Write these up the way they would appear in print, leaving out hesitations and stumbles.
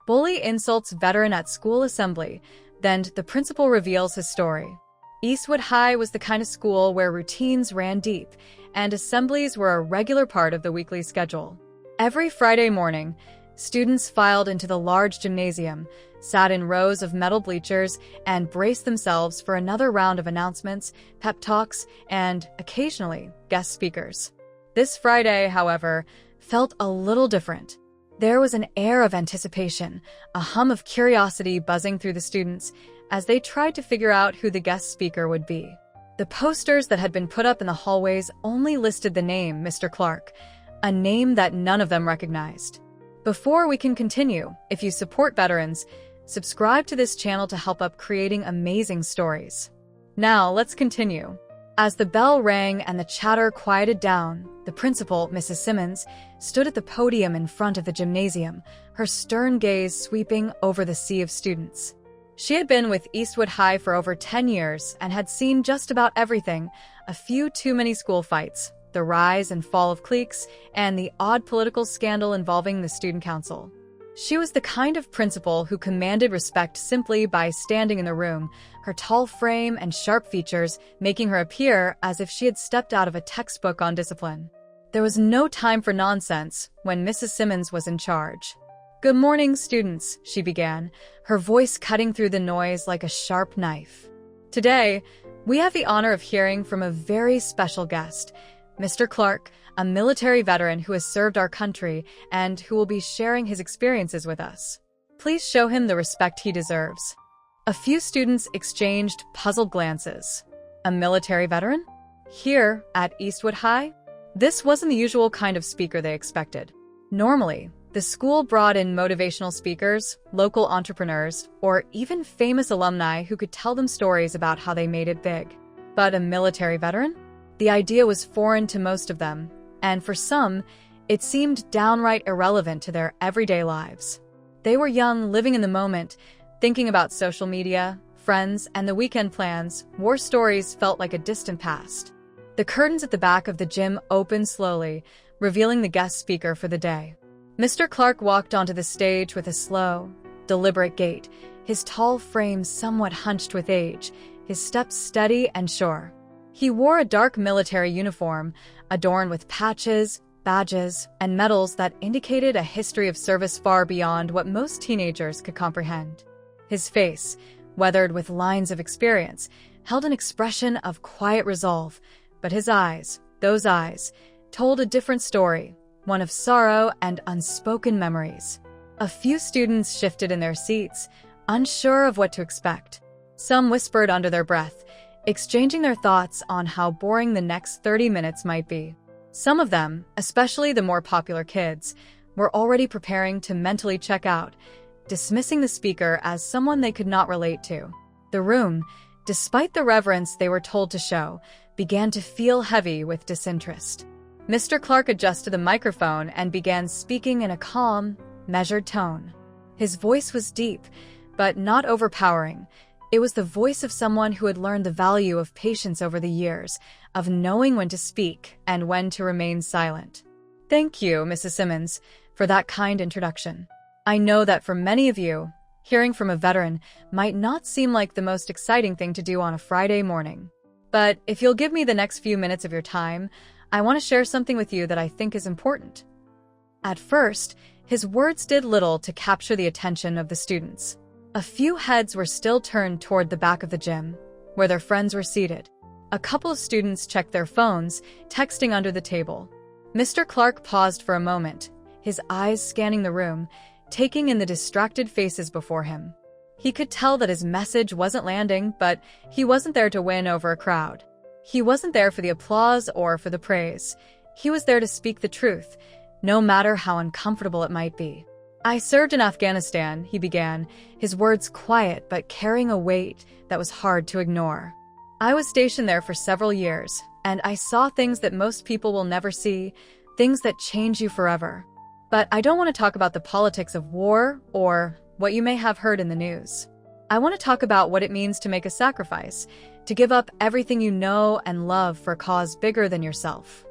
Bully insults veteran at school assembly, then the principal reveals his story. Eastwood High was the kind of school where routines ran deep, and assemblies were a regular part of the weekly schedule. Every Friday morning, students filed into the large gymnasium, sat in rows of metal bleachers, and braced themselves for another round of announcements, pep talks, and, occasionally, guest speakers. This Friday, however, felt a little different. There was an air of anticipation, a hum of curiosity buzzing through the students as they tried to figure out who the guest speaker would be. The posters that had been put up in the hallways only listed the name Mr. Clarke, a name that none of them recognized. Before we can continue, if you support veterans, subscribe to this channel to help up creating amazing stories. Now, let's continue. As the bell rang and the chatter quieted down, the principal, Mrs. Simmons, stood at the podium in front of the gymnasium, her stern gaze sweeping over the sea of students. She had been with Eastwood High for over 10 years and had seen just about everything: a few too many school fights, the rise and fall of cliques, and the odd political scandal involving the student council. She was the kind of principal who commanded respect simply by standing in the room, her tall frame and sharp features making her appear as if she had stepped out of a textbook on discipline. There was no time for nonsense when Mrs. Simmons was in charge. "Good morning, students," she began, her voice cutting through the noise like a sharp knife. "Today, we have the honor of hearing from a very special guest, Mr. Clarke, a military veteran who has served our country and who will be sharing his experiences with us. Please show him the respect he deserves." A few students exchanged puzzled glances. A military veteran? Here, at Eastwood High? This wasn't the usual kind of speaker they expected. Normally, the school brought in motivational speakers, local entrepreneurs, or even famous alumni who could tell them stories about how they made it big. But a military veteran? The idea was foreign to most of them, and for some, it seemed downright irrelevant to their everyday lives. They were young, living in the moment, thinking about social media, friends, and the weekend plans. War stories felt like a distant past. The curtains at the back of the gym opened slowly, revealing the guest speaker for the day. Mr. Clarke walked onto the stage with a slow, deliberate gait, his tall frame somewhat hunched with age, his steps steady and sure. He wore a dark military uniform, adorned with patches, badges, and medals that indicated a history of service far beyond what most teenagers could comprehend. His face, weathered with lines of experience, held an expression of quiet resolve, but his eyes, those eyes, told a different story, one of sorrow and unspoken memories. A few students shifted in their seats, unsure of what to expect. Some whispered under their breath, exchanging their thoughts on how boring the next 30 minutes might be. Some of them, especially the more popular kids, were already preparing to mentally check out, dismissing the speaker as someone they could not relate to. The room, despite the reverence they were told to show, began to feel heavy with disinterest. Mr. Clarke adjusted the microphone and began speaking in a calm, measured tone. His voice was deep, but not overpowering. It was the voice of someone who had learned the value of patience over the years, of knowing when to speak and when to remain silent. "Thank you, Mrs. Simmons, for that kind introduction. I know that for many of you, hearing from a veteran might not seem like the most exciting thing to do on a Friday morning. But if you'll give me the next few minutes of your time, I want to share something with you that I think is important." At first, his words did little to capture the attention of the students. A few heads were still turned toward the back of the gym, where their friends were seated. A couple of students checked their phones, texting under the table. Mr. Clarke paused for a moment, his eyes scanning the room, taking in the distracted faces before him. He could tell that his message wasn't landing, but he wasn't there to win over a crowd. He wasn't there for the applause or for the praise. He was there to speak the truth, no matter how uncomfortable it might be. "I served in Afghanistan," he began, his words quiet but carrying a weight that was hard to ignore. "I was stationed there for several years, and I saw things that most people will never see, things that change you forever. But I don't want to talk about the politics of war or what you may have heard in the news. I want to talk about what it means to make a sacrifice, to give up everything you know and love for a cause bigger than yourself."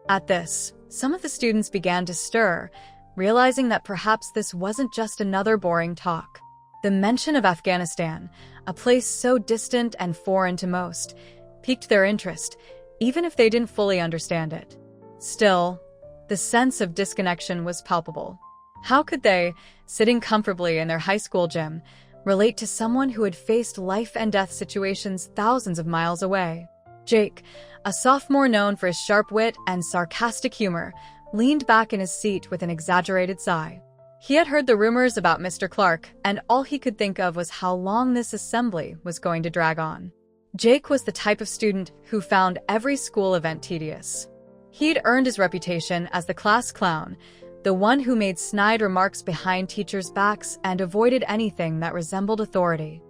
At this, some of the students began to stir, realizing that perhaps this wasn't just another boring talk. The mention of Afghanistan, a place so distant and foreign to most, piqued their interest, even if they didn't fully understand it. Still, the sense of disconnection was palpable. How could they, sitting comfortably in their high school gym, relate to someone who had faced life-and-death situations thousands of miles away? Jake, a sophomore known for his sharp wit and sarcastic humor, leaned back in his seat with an exaggerated sigh. He had heard the rumors about Mr. Clarke, and all he could think of was how long this assembly was going to drag on. Jake was the type of student who found every school event tedious. He'd earned his reputation as the class clown, the one who made snide remarks behind teachers' backs and avoided anything that resembled authority.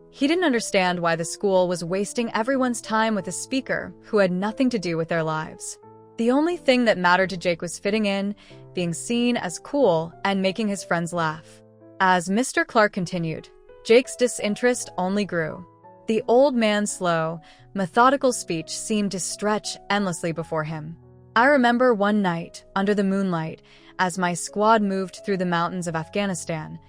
He didn't understand why the school was wasting everyone's time with a speaker who had nothing to do with their lives. The only thing that mattered to Jake was fitting in, being seen as cool, and making his friends laugh. As Mr. Clarke continued, Jake's disinterest only grew. The old man's slow, methodical speech seemed to stretch endlessly before him. I remember one night, under the moonlight, as my squad moved through the mountains of Afghanistan,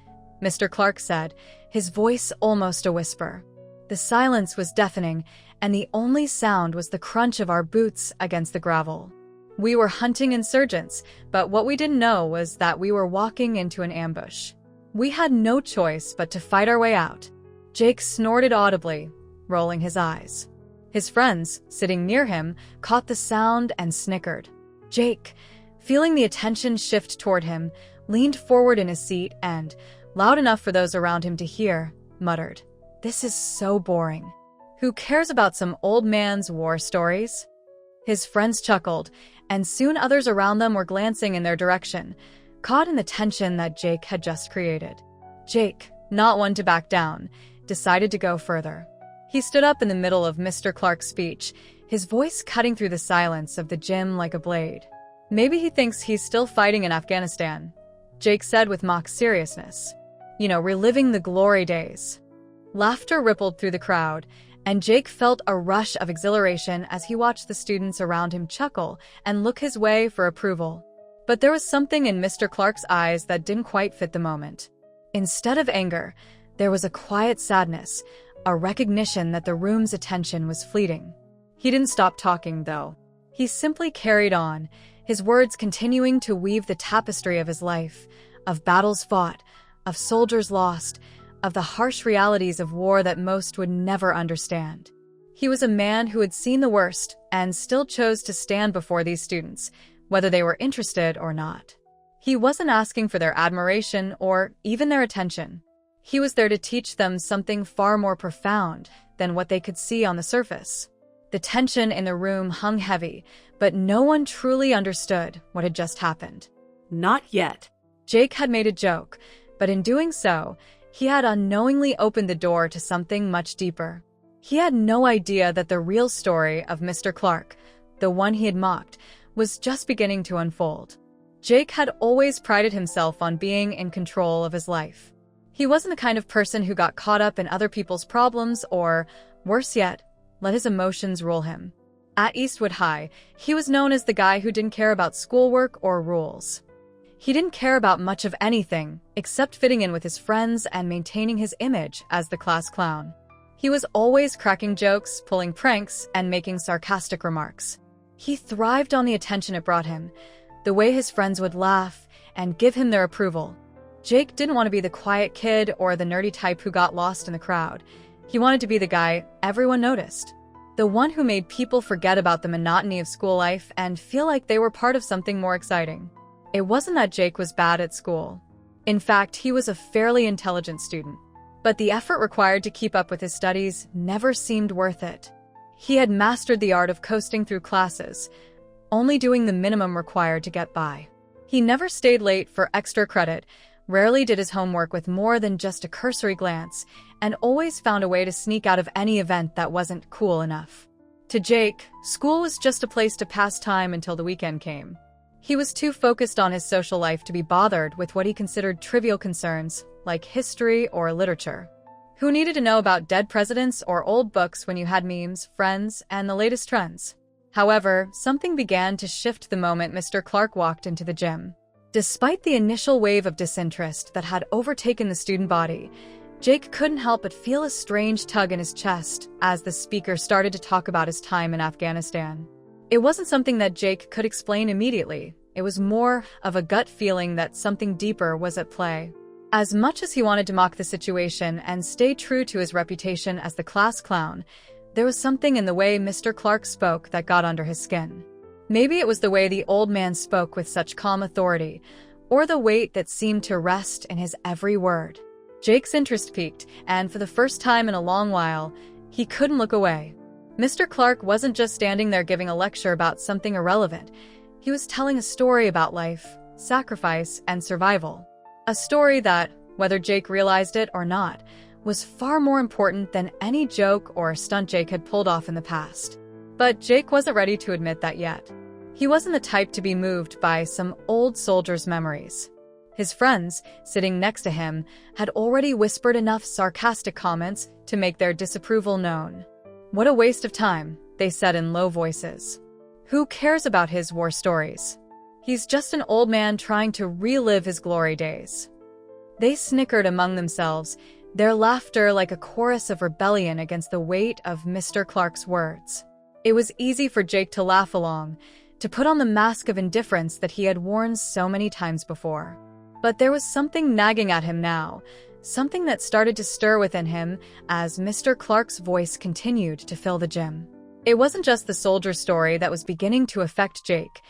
Mr. Clarke said, his voice almost a whisper. The silence was deafening, and the only sound was the crunch of our boots against the gravel. We were hunting insurgents, but what we didn't know was that we were walking into an ambush. We had no choice but to fight our way out. Jake snorted audibly, rolling his eyes. His friends, sitting near him, caught the sound and snickered. Jake, feeling the attention shift toward him, leaned forward in his seat and, loud enough for those around him to hear, muttered, "This is so boring. Who cares about some old man's war stories?" His friends chuckled, and soon others around them were glancing in their direction, caught in the tension that Jake had just created. Jake, not one to back down, decided to go further. He stood up in the middle of Mr. Clarke's speech, his voice cutting through the silence of the gym like a blade. "Maybe he thinks he's still fighting in Afghanistan," Jake said with mock seriousness. Reliving the glory days. Laughter rippled through the crowd, and Jake felt a rush of exhilaration as he watched the students around him chuckle and look his way for approval. But there was something in Mr. Clarke's eyes that didn't quite fit the moment. Instead of anger, there was a quiet sadness, a recognition that the room's attention was fleeting. He didn't stop talking, though. He simply carried on, his words continuing to weave the tapestry of his life, of battles fought, of soldiers lost, of the harsh realities of war that most would never understand. He was a man who had seen the worst and still chose to stand before these students, whether they were interested or not. He wasn't asking for their admiration or even their attention. He was there to teach them something far more profound than what they could see on the surface. The tension in the room hung heavy, but no one truly understood what had just happened. "Not yet." Jake had made a joke, but in doing so, he had unknowingly opened the door to something much deeper. He had no idea that the real story of Mr. Clarke, the one he had mocked, was just beginning to unfold. Jake had always prided himself on being in control of his life. He wasn't the kind of person who got caught up in other people's problems or, worse yet, let his emotions rule him. At Eastwood High, he was known as the guy who didn't care about schoolwork or rules. He didn't care about much of anything, except fitting in with his friends and maintaining his image as the class clown. He was always cracking jokes, pulling pranks, and making sarcastic remarks. He thrived on the attention it brought him, the way his friends would laugh and give him their approval. Jake didn't want to be the quiet kid or the nerdy type who got lost in the crowd. He wanted to be the guy everyone noticed, the one who made people forget about the monotony of school life and feel like they were part of something more exciting. It wasn't that Jake was bad at school. In fact, he was a fairly intelligent student. But the effort required to keep up with his studies never seemed worth it. He had mastered the art of coasting through classes, only doing the minimum required to get by. He never stayed late for extra credit, rarely did his homework with more than just a cursory glance, and always found a way to sneak out of any event that wasn't cool enough. To Jake, school was just a place to pass time until the weekend came. He was too focused on his social life to be bothered with what he considered trivial concerns, like history or literature. Who needed to know about dead presidents or old books when you had memes, friends, and the latest trends? However, something began to shift the moment Mr. Clarke walked into the gym. Despite the initial wave of disinterest that had overtaken the student body, Jake couldn't help but feel a strange tug in his chest as the speaker started to talk about his time in Afghanistan. It wasn't something that Jake could explain immediately. It was more of a gut feeling that something deeper was at play. As much as he wanted to mock the situation and stay true to his reputation as the class clown, there was something in the way Mr. Clarke spoke that got under his skin. Maybe it was the way the old man spoke with such calm authority, or the weight that seemed to rest in his every word. Jake's interest peaked, and for the first time in a long while, he couldn't look away. Mr. Clarke wasn't just standing there giving a lecture about something irrelevant. He was telling a story about life, sacrifice, and survival. A story that, whether Jake realized it or not, was far more important than any joke or stunt Jake had pulled off in the past. But Jake wasn't ready to admit that yet. He wasn't the type to be moved by some old soldier's memories. His friends, sitting next to him, had already whispered enough sarcastic comments to make their disapproval known. "What a waste of time," they said in low voices. "Who cares about his war stories? He's just an old man trying to relive his glory days." They snickered among themselves, their laughter like a chorus of rebellion against the weight of Mr. Clarke's words. It was easy for Jake to laugh along, to put on the mask of indifference that he had worn so many times before. But there was something nagging at him now, something that started to stir within him as Mr. Clarke's voice continued to fill the gym. It wasn't just the soldier story that was beginning to affect Jake.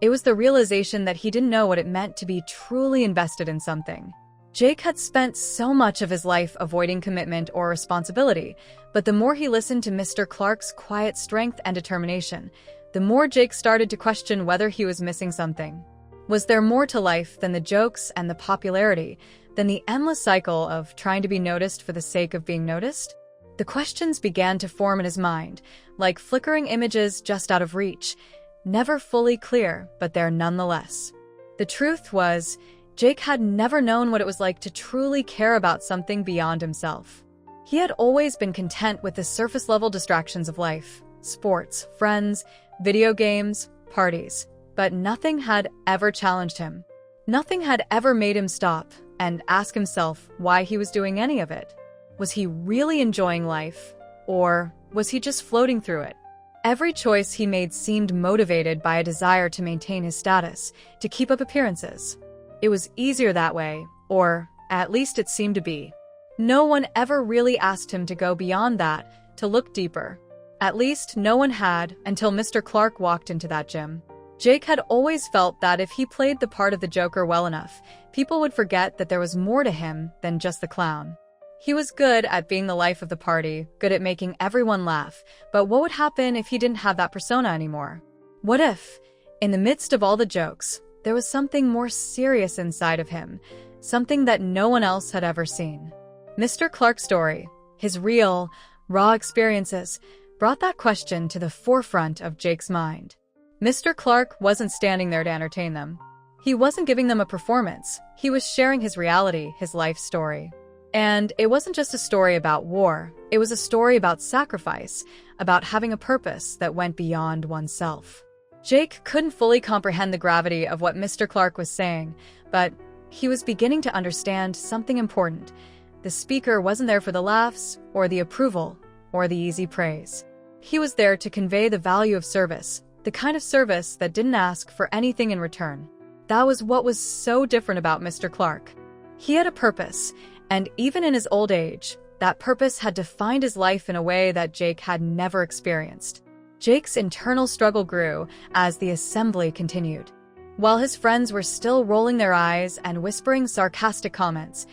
It was the realization that he didn't know what it meant to be truly invested in something. Jake had spent so much of his life avoiding commitment or responsibility, but the more he listened to Mr. Clarke's quiet strength and determination, the more Jake started to question whether he was missing something. Was there more to life than the jokes and the popularity, than the endless cycle of trying to be noticed for the sake of being noticed? The questions began to form in his mind, like flickering images just out of reach, never fully clear, but there nonetheless. The truth was, Jake had never known what it was like to truly care about something beyond himself. He had always been content with the surface-level distractions of life: sports, friends, video games, parties. But nothing had ever challenged him. Nothing had ever made him stop and ask himself why he was doing any of it. Was he really enjoying life, or was he just floating through it? Every choice he made seemed motivated by a desire to maintain his status, to keep up appearances. It was easier that way, or at least it seemed to be. No one ever really asked him to go beyond that, to look deeper. At least no one had until Mr. Clarke walked into that gym. Jake had always felt that if he played the part of the Joker well enough, people would forget that there was more to him than just the clown. He was good at being the life of the party, good at making everyone laugh, but what would happen if he didn't have that persona anymore? What if, in the midst of all the jokes, there was something more serious inside of him, something that no one else had ever seen? Mr. Clarke's story, his real, raw experiences, brought that question to the forefront of Jake's mind. Mr. Clarke wasn't standing there to entertain them. He wasn't giving them a performance. He was sharing his reality, his life story. And it wasn't just a story about war. It was a story about sacrifice, about having a purpose that went beyond oneself. Jake couldn't fully comprehend the gravity of what Mr. Clarke was saying, but he was beginning to understand something important. The speaker wasn't there for the laughs, or the approval, or the easy praise. He was there to convey the value of service, the kind of service that didn't ask for anything in return. That was what was so different about Mr. Clarke. He had a purpose, and even in his old age, that purpose had defined his life in a way that Jake had never experienced. Jake's internal struggle grew as the assembly continued. While his friends were still rolling their eyes and whispering sarcastic comments,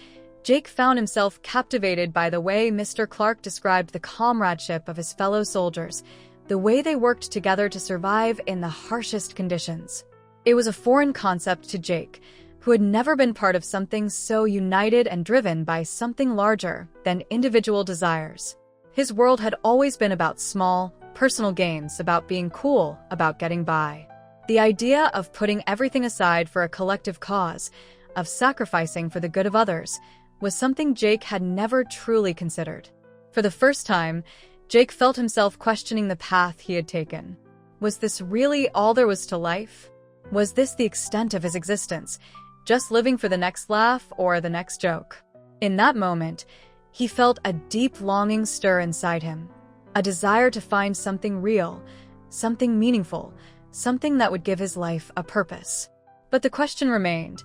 Jake found himself captivated by the way Mr. Clarke described the comradeship of his fellow soldiers, the way they worked together to survive in the harshest conditions. It was a foreign concept to Jake, who had never been part of something so united and driven by something larger than individual desires. His world had always been about small, personal gains, about being cool, about getting by. The idea of putting everything aside for a collective cause, of sacrificing for the good of others, was something Jake had never truly considered. For the first time, Jake felt himself questioning the path he had taken. Was this really all there was to life? Was this the extent of his existence, just living for the next laugh or the next joke? In that moment, he felt a deep longing stir inside him, a desire to find something real, something meaningful, something that would give his life a purpose. But the question remained,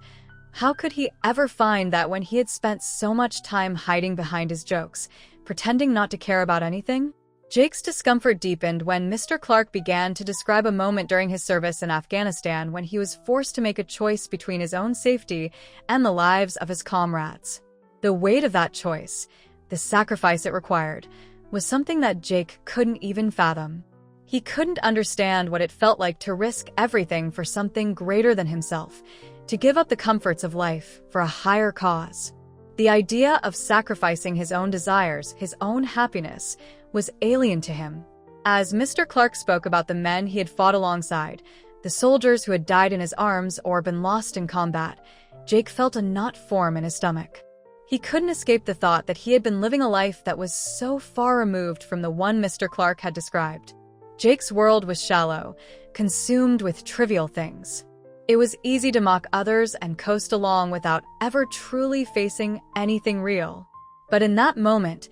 how could he ever find that when he had spent so much time hiding behind his jokes, pretending not to care about anything? Jake's discomfort deepened when Mr. Clarke began to describe a moment during his service in Afghanistan when he was forced to make a choice between his own safety and the lives of his comrades. The weight of that choice, the sacrifice it required, was something that Jake couldn't even fathom. He couldn't understand what it felt like to risk everything for something greater than himself, to give up the comforts of life for a higher cause. The idea of sacrificing his own desires, his own happiness, was alien to him. As Mr. Clarke spoke about the men he had fought alongside, the soldiers who had died in his arms or been lost in combat, Jake felt a knot form in his stomach. He couldn't escape the thought that he had been living a life that was so far removed from the one Mr. Clarke had described. Jake's world was shallow, consumed with trivial things. It was easy to mock others and coast along without ever truly facing anything real. But in that moment,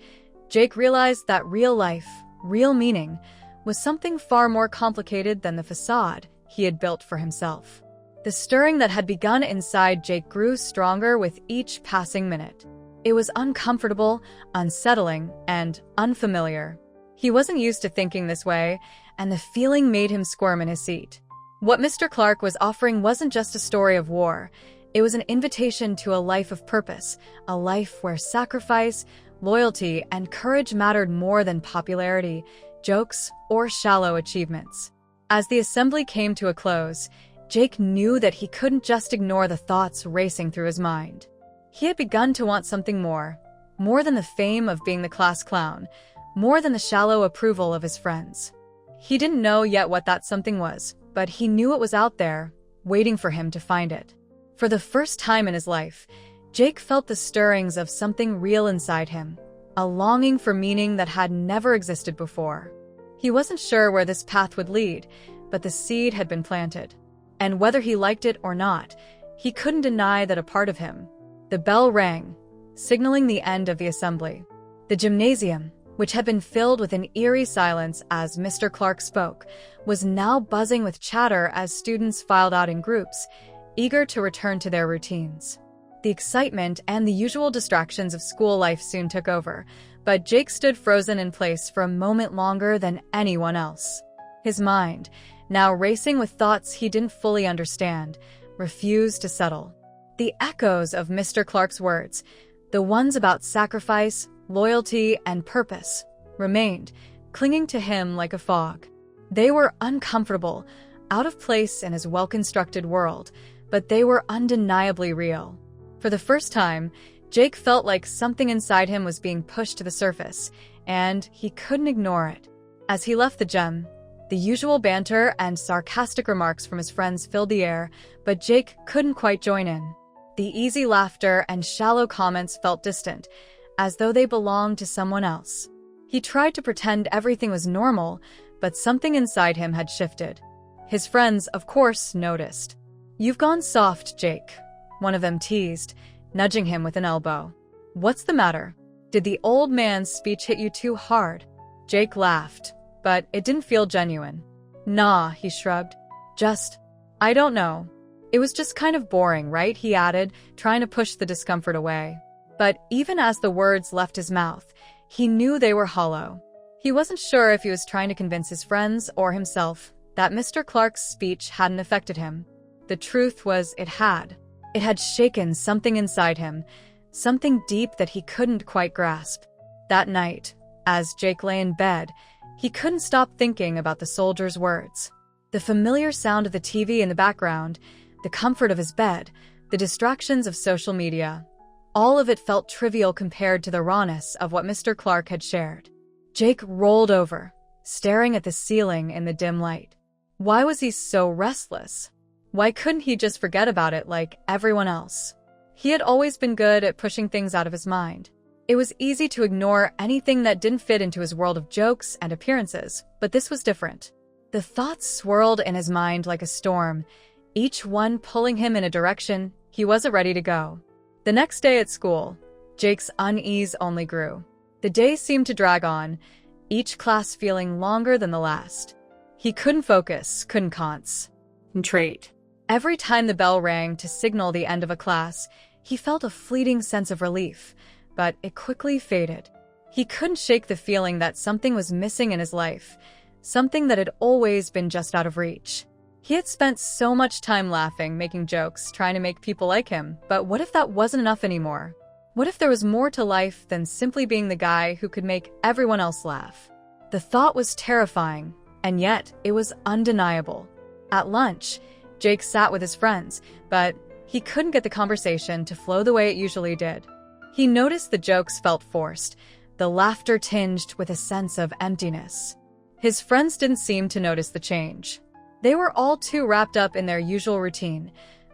Jake realized that real life, real meaning, was something far more complicated than the facade he had built for himself. The stirring that had begun inside Jake grew stronger with each passing minute. It was uncomfortable, unsettling, and unfamiliar. He wasn't used to thinking this way, and the feeling made him squirm in his seat. What Mr. Clarke was offering wasn't just a story of war. It was an invitation to a life of purpose, a life where sacrifice, loyalty, and courage mattered more than popularity, jokes, or shallow achievements. As the assembly came to a close, Jake knew that he couldn't just ignore the thoughts racing through his mind. He had begun to want something more than the fame of being the class clown, more than the shallow approval of his friends. He didn't know yet what that something was, but he knew it was out there, waiting for him to find it. For the first time in his life, Jake felt the stirrings of something real inside him, a longing for meaning that had never existed before. He wasn't sure where this path would lead, but the seed had been planted. And whether he liked it or not, he couldn't deny that a part of him. The bell rang, signaling the end of the assembly. The gymnasium, which had been filled with an eerie silence as Mr. Clarke spoke, was now buzzing with chatter as students filed out in groups, eager to return to their routines. The excitement and the usual distractions of school life soon took over, but Jake stood frozen in place for a moment longer than anyone else. His mind, now racing with thoughts he didn't fully understand, refused to settle. The echoes of Mr. Clarke's words, the ones about sacrifice, loyalty, and purpose, remained, clinging to him like a fog. They were uncomfortable, out of place in his well-constructed world, but they were undeniably real. For the first time, Jake felt like something inside him was being pushed to the surface, and he couldn't ignore it. As he left the gym, the usual banter and sarcastic remarks from his friends filled the air, but Jake couldn't quite join in. The easy laughter and shallow comments felt distant, as though they belonged to someone else. He tried to pretend everything was normal, but something inside him had shifted. His friends, of course, noticed. "You've gone soft, Jake," one of them teased, nudging him with an elbow. "What's the matter? Did the old man's speech hit you too hard?" Jake laughed, but it didn't feel genuine. "Nah," he shrugged. I don't know. It was just kind of boring, right?" he added, trying to push the discomfort away. But even as the words left his mouth, he knew they were hollow. He wasn't sure if he was trying to convince his friends or himself that Mr. Clarke's speech hadn't affected him. The truth was it had. It had shaken something inside him, something deep that he couldn't quite grasp. That night, as Jake lay in bed, he couldn't stop thinking about the soldier's words. The familiar sound of the TV in the background, the comfort of his bed, the distractions of social media. All of it felt trivial compared to the rawness of what Mr. Clarke had shared. Jake rolled over, staring at the ceiling in the dim light. Why was he so restless? Why couldn't he just forget about it like everyone else? He had always been good at pushing things out of his mind. It was easy to ignore anything that didn't fit into his world of jokes and appearances, but this was different. The thoughts swirled in his mind like a storm, each one pulling him in a direction he wasn't ready to go. The next day at school, Jake's unease only grew. The days seemed to drag on, each class feeling longer than the last. He couldn't focus, couldn't concentrate. Every time the bell rang to signal the end of a class, he felt a fleeting sense of relief, but it quickly faded. He couldn't shake the feeling that something was missing in his life, something that had always been just out of reach. He had spent so much time laughing, making jokes, trying to make people like him, but what if that wasn't enough anymore? What if there was more to life than simply being the guy who could make everyone else laugh? The thought was terrifying, and yet it was undeniable. At lunch, Jake sat with his friends, but he couldn't get the conversation to flow the way it usually did. He noticed the jokes felt forced, the laughter tinged with a sense of emptiness. His friends didn't seem to notice the change. They were all too wrapped up in their usual routine,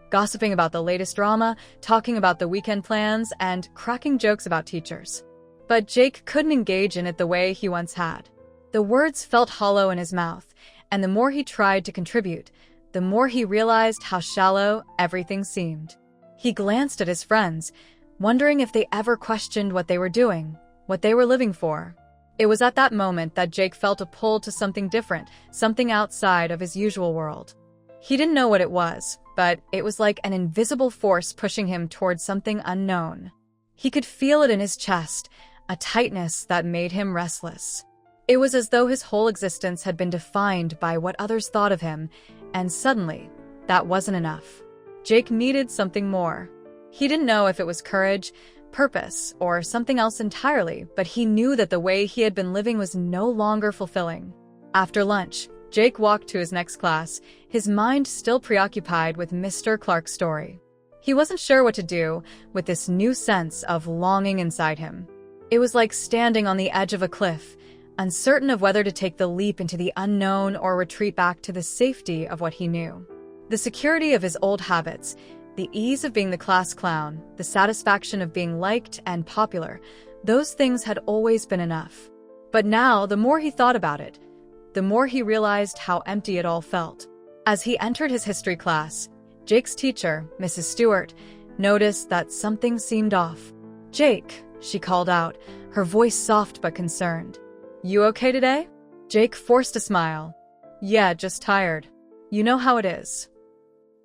gossiping about the latest drama, talking about the weekend plans, and cracking jokes about teachers. But Jake couldn't engage in it the way he once had. The words felt hollow in his mouth, and the more he tried to contribute, the more he realized how shallow everything seemed. He glanced at his friends, wondering if they ever questioned what they were doing, what they were living for. It was at that moment that Jake felt a pull to something different, something outside of his usual world. He didn't know what it was, but it was like an invisible force pushing him towards something unknown. He could feel it in his chest, a tightness that made him restless. It was as though his whole existence had been defined by what others thought of him, and suddenly, that wasn't enough. Jake needed something more. He didn't know if it was courage, purpose, or something else entirely, but he knew that the way he had been living was no longer fulfilling. After lunch, Jake walked to his next class, his mind still preoccupied with Mr. Clarke's story. He wasn't sure what to do with this new sense of longing inside him. It was like standing on the edge of a cliff, uncertain of whether to take the leap into the unknown or retreat back to the safety of what he knew. The security of his old habits, the ease of being the class clown, the satisfaction of being liked and popular, those things had always been enough. But now, the more he thought about it, the more he realized how empty it all felt. As he entered his history class, Jake's teacher, Mrs. Stewart, noticed that something seemed off. "Jake," she called out, her voice soft but concerned. "You okay today?" Jake forced a smile. "Yeah, just tired. You know how it is."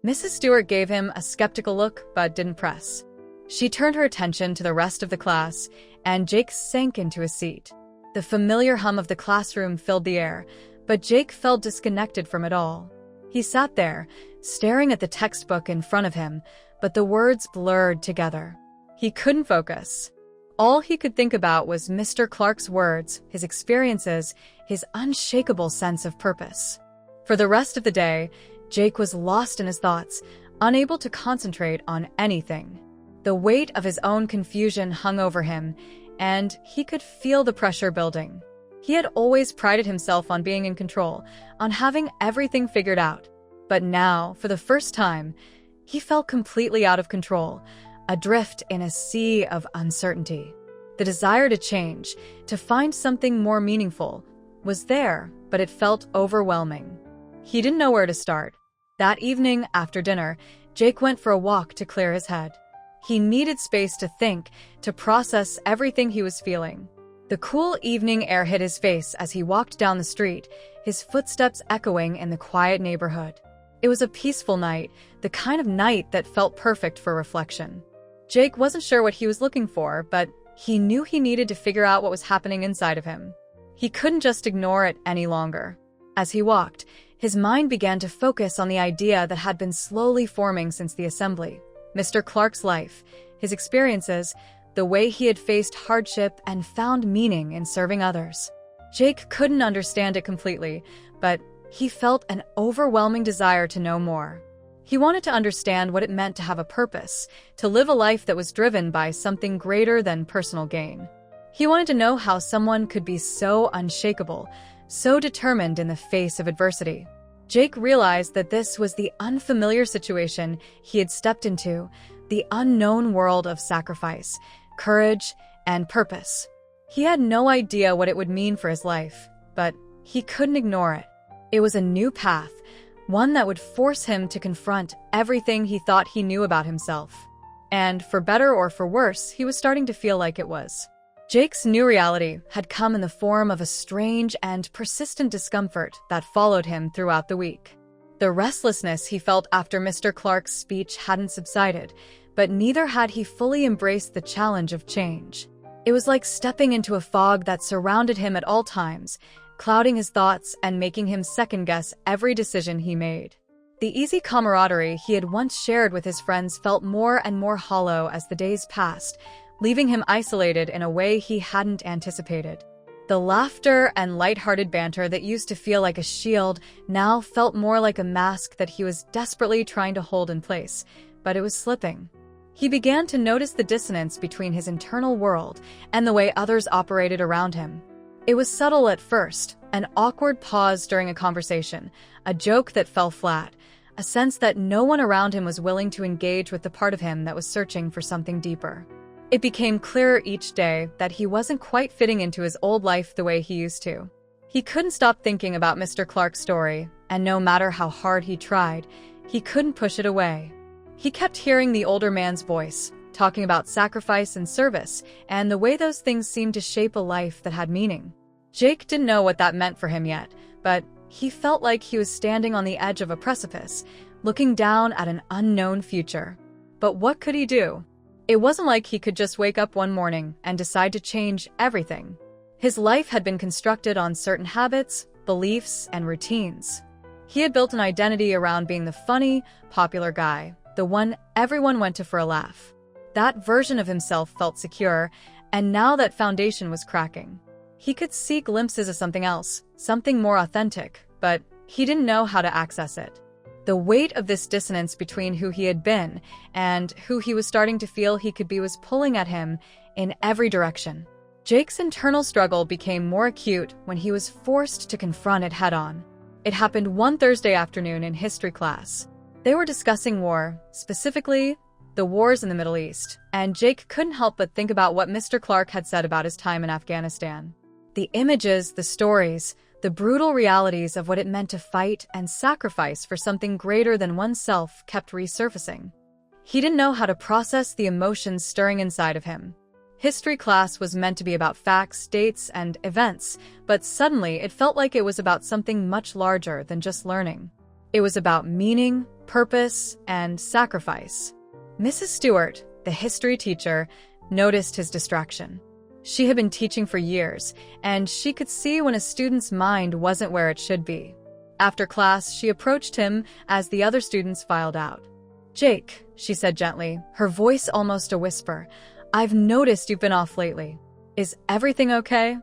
Mrs. Stewart gave him a skeptical look but didn't press. She turned her attention to the rest of the class, and Jake sank into his seat. The familiar hum of the classroom filled the air, but Jake felt disconnected from it all. He sat there, staring at the textbook in front of him, but the words blurred together. He couldn't focus. All he could think about was Mr. Clarke's words, his experiences, his unshakable sense of purpose. For the rest of the day, Jake was lost in his thoughts, unable to concentrate on anything. The weight of his own confusion hung over him, and he could feel the pressure building. He had always prided himself on being in control, on having everything figured out. But now, for the first time, he felt completely out of control, adrift in a sea of uncertainty. The desire to change, to find something more meaningful, was there, but it felt overwhelming. He didn't know where to start. That evening, after dinner, Jake went for a walk to clear his head. He needed space to think, to process everything he was feeling. The cool evening air hit his face as he walked down the street, his footsteps echoing in the quiet neighborhood. It was a peaceful night, the kind of night that felt perfect for reflection. Jake wasn't sure what he was looking for, but he knew he needed to figure out what was happening inside of him. He couldn't just ignore it any longer. As he walked, his mind began to focus on the idea that had been slowly forming since the assembly. Mr. Clarke's life, his experiences, the way he had faced hardship and found meaning in serving others. Jake couldn't understand it completely, but he felt an overwhelming desire to know more. He wanted to understand what it meant to have a purpose, to live a life that was driven by something greater than personal gain. He wanted to know how someone could be so unshakable, so determined in the face of adversity. Jake realized that this was the unfamiliar situation he had stepped into, the unknown world of sacrifice, courage, and purpose. He had no idea what it would mean for his life, but he couldn't ignore it. It was a new path, one that would force him to confront everything he thought he knew about himself. And for better or for worse, he was starting to feel like it was. Jake's new reality had come in the form of a strange and persistent discomfort that followed him throughout the week. The restlessness he felt after Mr. Clarke's speech hadn't subsided, but neither had he fully embraced the challenge of change. It was like stepping into a fog that surrounded him at all times, clouding his thoughts and making him second-guess every decision he made. The easy camaraderie he had once shared with his friends felt more and more hollow as the days passed, leaving him isolated in a way he hadn't anticipated. The laughter and lighthearted banter that used to feel like a shield now felt more like a mask that he was desperately trying to hold in place, but it was slipping. He began to notice the dissonance between his internal world and the way others operated around him. It was subtle at first, an awkward pause during a conversation, a joke that fell flat, a sense that no one around him was willing to engage with the part of him that was searching for something deeper. It became clearer each day that he wasn't quite fitting into his old life the way he used to. He couldn't stop thinking about Mr. Clarke's story, and no matter how hard he tried, he couldn't push it away. He kept hearing the older man's voice, talking about sacrifice and service, and the way those things seemed to shape a life that had meaning. Jake didn't know what that meant for him yet, but he felt like he was standing on the edge of a precipice, looking down at an unknown future. But what could he do? It wasn't like he could just wake up one morning and decide to change everything. His life had been constructed on certain habits, beliefs, and routines. He had built an identity around being the funny, popular guy, the one everyone went to for a laugh. That version of himself felt secure, and now that foundation was cracking. He could see glimpses of something else, something more authentic, but he didn't know how to access it. The weight of this dissonance between who he had been and who he was starting to feel he could be was pulling at him in every direction. Jake's internal struggle became more acute when he was forced to confront it head-on. It happened one Thursday afternoon in history class. They were discussing war, specifically the wars in the Middle East, and Jake couldn't help but think about what Mr. Clarke had said about his time in Afghanistan. The images, the stories, the brutal realities of what it meant to fight and sacrifice for something greater than oneself kept resurfacing. He didn't know how to process the emotions stirring inside of him. History class was meant to be about facts, dates, and events, but suddenly it felt like it was about something much larger than just learning. It was about meaning, purpose, and sacrifice. Mrs. Stewart, the history teacher, noticed his distraction. She had been teaching for years, and she could see when a student's mind wasn't where it should be. After class, she approached him as the other students filed out. "Jake," she said gently, her voice almost a whisper, "I've noticed you've been off lately. Is everything okay?"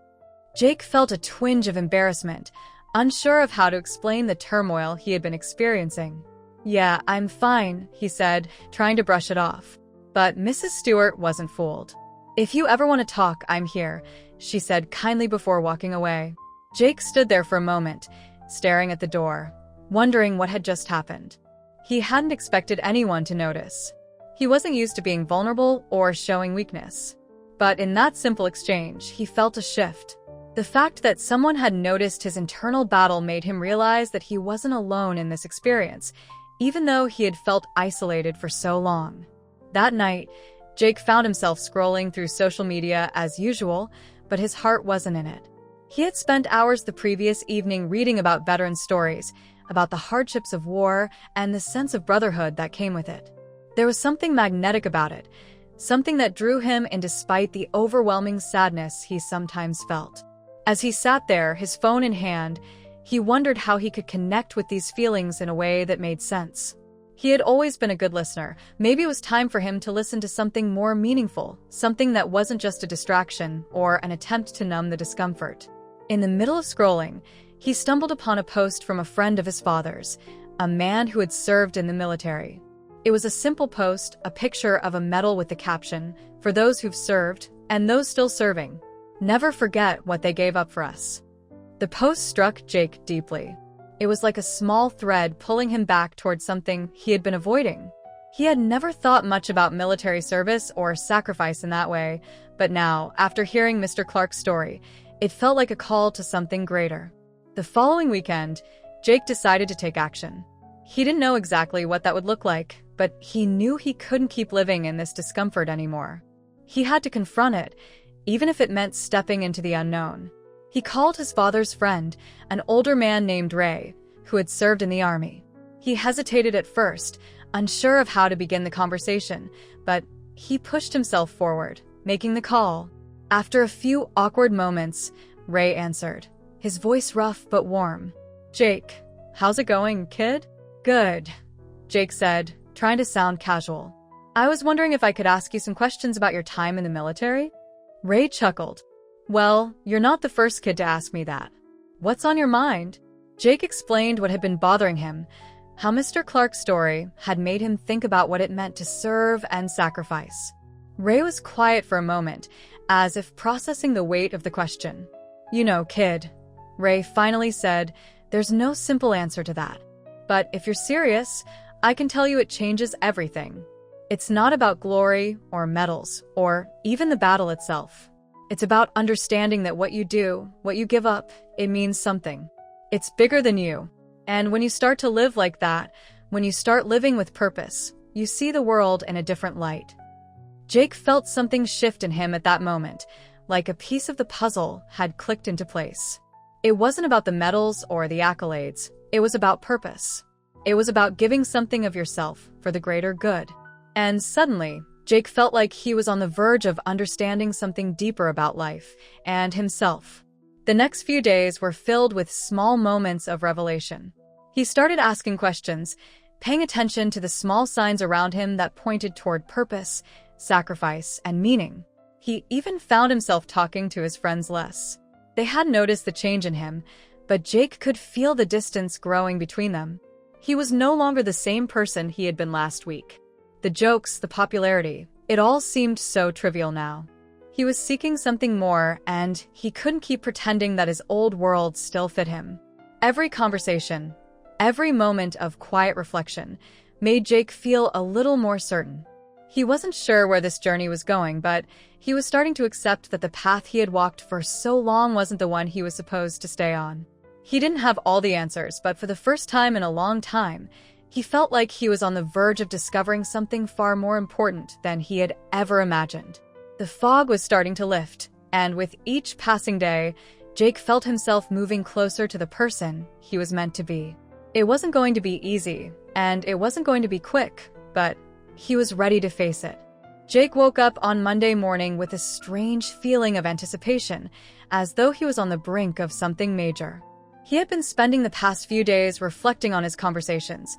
Jake felt a twinge of embarrassment, unsure of how to explain the turmoil he had been experiencing. "Yeah, I'm fine," he said, trying to brush it off. But Mrs. Stewart wasn't fooled. "If you ever want to talk, I'm here," she said kindly before walking away. Jake stood there for a moment, staring at the door, wondering what had just happened. He hadn't expected anyone to notice. He wasn't used to being vulnerable or showing weakness. But in that simple exchange, he felt a shift. The fact that someone had noticed his internal battle made him realize that he wasn't alone in this experience, even though he had felt isolated for so long. That night, Jake found himself scrolling through social media as usual, but his heart wasn't in it. He had spent hours the previous evening reading about veteran stories, about the hardships of war and the sense of brotherhood that came with it. There was something magnetic about it, something that drew him in despite the overwhelming sadness he sometimes felt. As he sat there, his phone in hand, he wondered how he could connect with these feelings in a way that made sense. He had always been a good listener. Maybe it was time for him to listen to something more meaningful, something that wasn't just a distraction or an attempt to numb the discomfort. In the middle of scrolling, he stumbled upon a post from a friend of his father's, a man who had served in the military. It was a simple post, a picture of a medal with the caption, "For those who've served, and those still serving. Never forget what they gave up for us." The post struck Jake deeply. It was like a small thread pulling him back towards something he had been avoiding. He had never thought much about military service or sacrifice in that way, but now, after hearing Mr. Clarke's story, it felt like a call to something greater. The following weekend, Jake decided to take action. He didn't know exactly what that would look like, but he knew he couldn't keep living in this discomfort anymore. He had to confront it, even if it meant stepping into the unknown. He called his father's friend, an older man named Ray, who had served in the army. He hesitated at first, unsure of how to begin the conversation, but he pushed himself forward, making the call. After a few awkward moments, Ray answered, his voice rough but warm. "Jake, how's it going, kid?" "Good," Jake said, trying to sound casual. "I was wondering if I could ask you some questions about your time in the military?" Ray chuckled. "Well, you're not the first kid to ask me that. What's on your mind?" Jake explained what had been bothering him, how Mr. Clarke's story had made him think about what it meant to serve and sacrifice. Ray was quiet for a moment, as if processing the weight of the question. "You know, kid," Ray finally said, "there's no simple answer to that. But if you're serious, I can tell you it changes everything. It's not about glory or medals or even the battle itself. It's about understanding that what you do, what you give up, it means something. It's bigger than you. And when you start to live like that, when you start living with purpose, you see the world in a different light." Jake felt something shift in him at that moment, like a piece of the puzzle had clicked into place. It wasn't about the medals or the accolades. It was about purpose. It was about giving something of yourself for the greater good. And suddenly, Jake felt like he was on the verge of understanding something deeper about life and himself. The next few days were filled with small moments of revelation. He started asking questions, paying attention to the small signs around him that pointed toward purpose, sacrifice, and meaning. He even found himself talking to his friends less. They had noticed the change in him, but Jake could feel the distance growing between them. He was no longer the same person he had been last week. The jokes, the popularity, it all seemed so trivial now. He was seeking something more, and he couldn't keep pretending that his old world still fit him. Every conversation, every moment of quiet reflection, made Jake feel a little more certain. He wasn't sure where this journey was going, but he was starting to accept that the path he had walked for so long wasn't the one he was supposed to stay on. He didn't have all the answers, but for the first time in a long time, he felt like he was on the verge of discovering something far more important than he had ever imagined. The fog was starting to lift, and with each passing day, Jake felt himself moving closer to the person he was meant to be. It wasn't going to be easy, and it wasn't going to be quick, but he was ready to face it. Jake woke up on Monday morning with a strange feeling of anticipation, as though he was on the brink of something major. He had been spending the past few days reflecting on his conversations,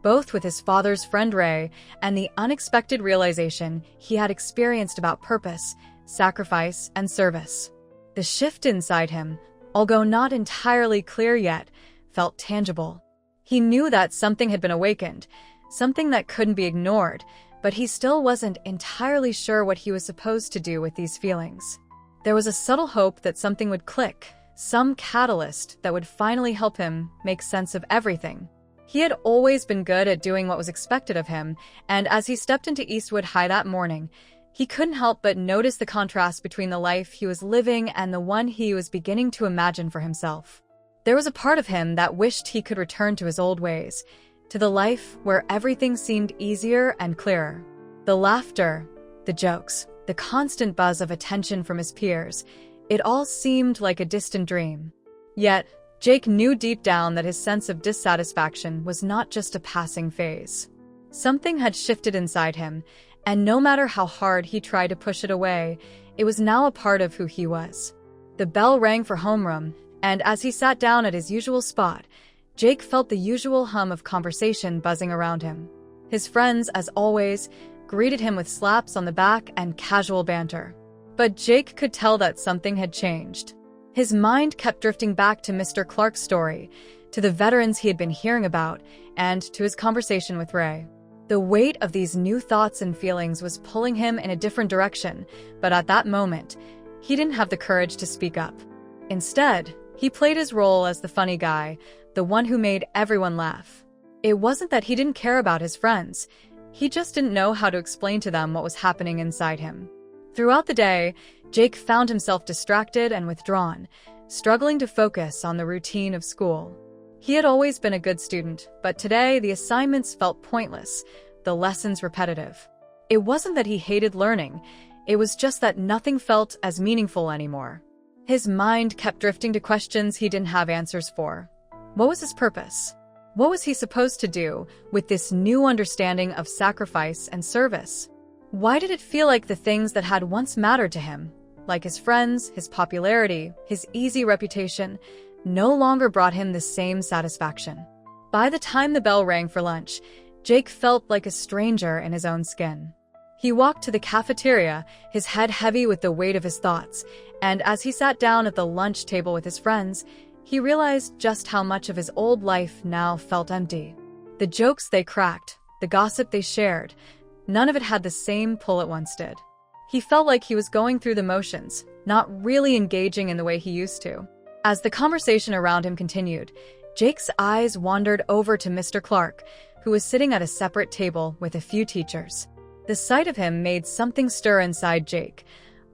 both with his father's friend Ray and the unexpected realization he had experienced about purpose, sacrifice, and service. The shift inside him, although not entirely clear yet, felt tangible. He knew that something had been awakened, something that couldn't be ignored, but he still wasn't entirely sure what he was supposed to do with these feelings. There was a subtle hope that something would click, some catalyst that would finally help him make sense of everything. He had always been good at doing what was expected of him, and as he stepped into Eastwood High that morning, he couldn't help but notice the contrast between the life he was living and the one he was beginning to imagine for himself. There was a part of him that wished he could return to his old ways, to the life where everything seemed easier and clearer. The laughter, the jokes, the constant buzz of attention from his peers, it all seemed like a distant dream. Yet, Jake knew deep down that his sense of dissatisfaction was not just a passing phase. Something had shifted inside him, and no matter how hard he tried to push it away, it was now a part of who he was. The bell rang for homeroom, and as he sat down at his usual spot, Jake felt the usual hum of conversation buzzing around him. His friends, as always, greeted him with slaps on the back and casual banter. But Jake could tell that something had changed. His mind kept drifting back to Mr. Clarke's story, to the veterans he had been hearing about, and to his conversation with Ray. The weight of these new thoughts and feelings was pulling him in a different direction, but at that moment, he didn't have the courage to speak up. Instead, he played his role as the funny guy, the one who made everyone laugh. It wasn't that he didn't care about his friends, he just didn't know how to explain to them what was happening inside him. Throughout the day, Jake found himself distracted and withdrawn, struggling to focus on the routine of school. He had always been a good student, but today the assignments felt pointless, the lessons repetitive. It wasn't that he hated learning, it was just that nothing felt as meaningful anymore. His mind kept drifting to questions he didn't have answers for. What was his purpose? What was he supposed to do with this new understanding of sacrifice and service? Why did it feel like the things that had once mattered to him, like his friends, his popularity, his easy reputation, no longer brought him the same satisfaction? By the time the bell rang for lunch, Jake felt like a stranger in his own skin. He walked to the cafeteria, his head heavy with the weight of his thoughts, and as he sat down at the lunch table with his friends, he realized just how much of his old life now felt empty. The jokes they cracked, the gossip they shared, none of it had the same pull it once did. He felt like he was going through the motions, not really engaging in the way he used to. As the conversation around him continued, Jake's eyes wandered over to Mr. Clarke, who was sitting at a separate table with a few teachers. The sight of him made something stir inside Jake,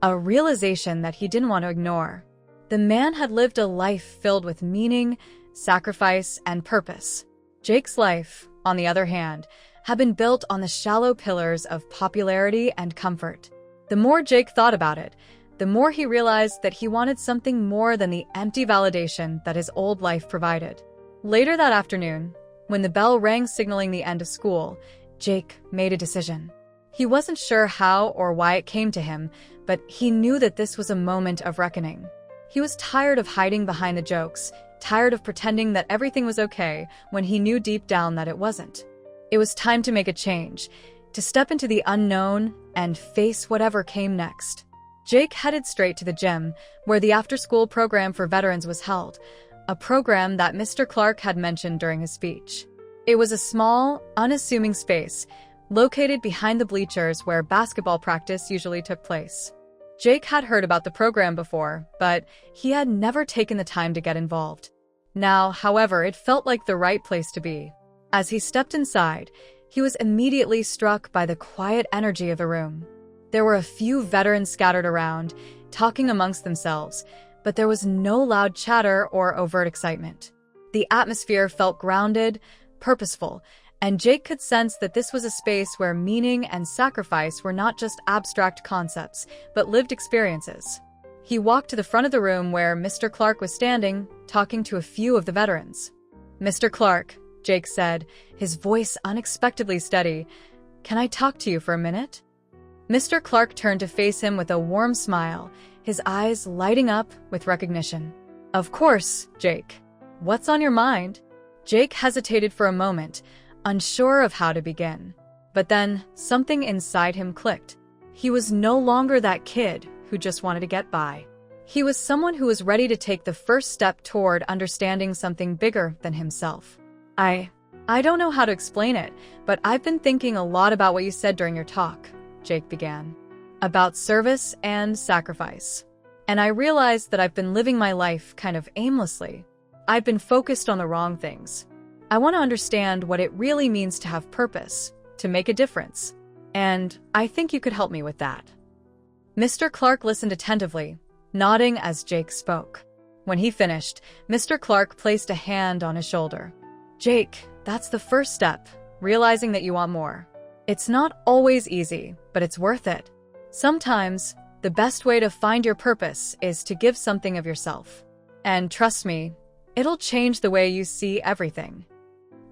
a realization that he didn't want to ignore. The man had lived a life filled with meaning, sacrifice, and purpose. Jake's life, on the other hand, had been built on the shallow pillars of popularity and comfort. The more Jake thought about it, the more he realized that he wanted something more than the empty validation that his old life provided. Later that afternoon, when the bell rang signaling the end of school, Jake made a decision. He wasn't sure how or why it came to him, but he knew that this was a moment of reckoning. He was tired of hiding behind the jokes, tired of pretending that everything was okay when he knew deep down that it wasn't. It was time to make a change, to step into the unknown and face whatever came next. Jake headed straight to the gym, where the after-school program for veterans was held, a program that Mr. Clarke had mentioned during his speech. It was a small, unassuming space, located behind the bleachers where basketball practice usually took place. Jake had heard about the program before, but he had never taken the time to get involved. Now, however, it felt like the right place to be. As he stepped inside, he was immediately struck by the quiet energy of the room. There were a few veterans scattered around, talking amongst themselves, but there was no loud chatter or overt excitement. The atmosphere felt grounded, purposeful, and Jake could sense that this was a space where meaning and sacrifice were not just abstract concepts, but lived experiences. He walked to the front of the room where Mr. Clarke was standing, talking to a few of the veterans. "Mr. Clarke," Jake said, his voice unexpectedly steady, "can I talk to you for a minute?" Mr. Clarke turned to face him with a warm smile, his eyes lighting up with recognition. "Of course, Jake. What's on your mind?" Jake hesitated for a moment, unsure of how to begin. But then, something inside him clicked. He was no longer that kid who just wanted to get by. He was someone who was ready to take the first step toward understanding something bigger than himself. I don't know how to explain it, but I've been thinking a lot about what you said during your talk," Jake began. "About service and sacrifice. And I realized that I've been living my life kind of aimlessly. I've been focused on the wrong things. I want to understand what it really means to have purpose, to make a difference. And I think you could help me with that." Mr. Clarke listened attentively, nodding as Jake spoke. When he finished, Mr. Clarke placed a hand on his shoulder. "Jake, that's the first step, realizing that you want more. It's not always easy, but it's worth it. Sometimes, the best way to find your purpose is to give something of yourself. And trust me, it'll change the way you see everything."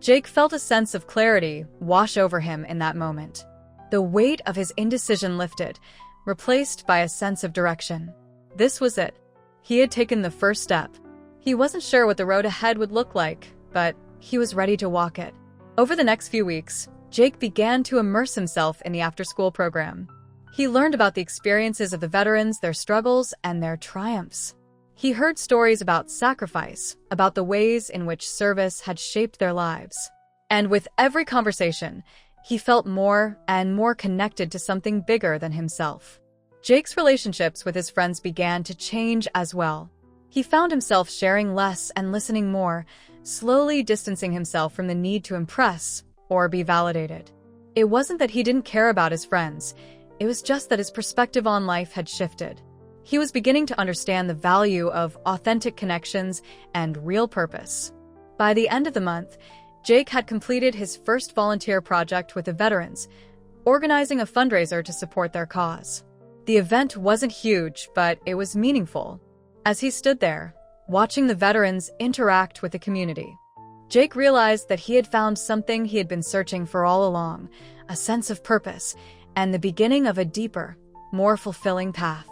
Jake felt a sense of clarity wash over him in that moment. The weight of his indecision lifted, replaced by a sense of direction. This was it. He had taken the first step. He wasn't sure what the road ahead would look like, but he was ready to walk it. Over the next few weeks, Jake began to immerse himself in the after-school program. He learned about the experiences of the veterans, their struggles, and their triumphs. He heard stories about sacrifice, about the ways in which service had shaped their lives. And with every conversation, he felt more and more connected to something bigger than himself. Jake's relationships with his friends began to change as well. He found himself sharing less and listening more, slowly distancing himself from the need to impress or be validated. It wasn't that he didn't care about his friends, it was just that his perspective on life had shifted. He was beginning to understand the value of authentic connections and real purpose. By the end of the month, Jake had completed his first volunteer project with the veterans, organizing a fundraiser to support their cause. The event wasn't huge, but it was meaningful. As he stood there, watching the veterans interact with the community, Jake realized that he had found something he had been searching for all along, a sense of purpose, and the beginning of a deeper, more fulfilling path.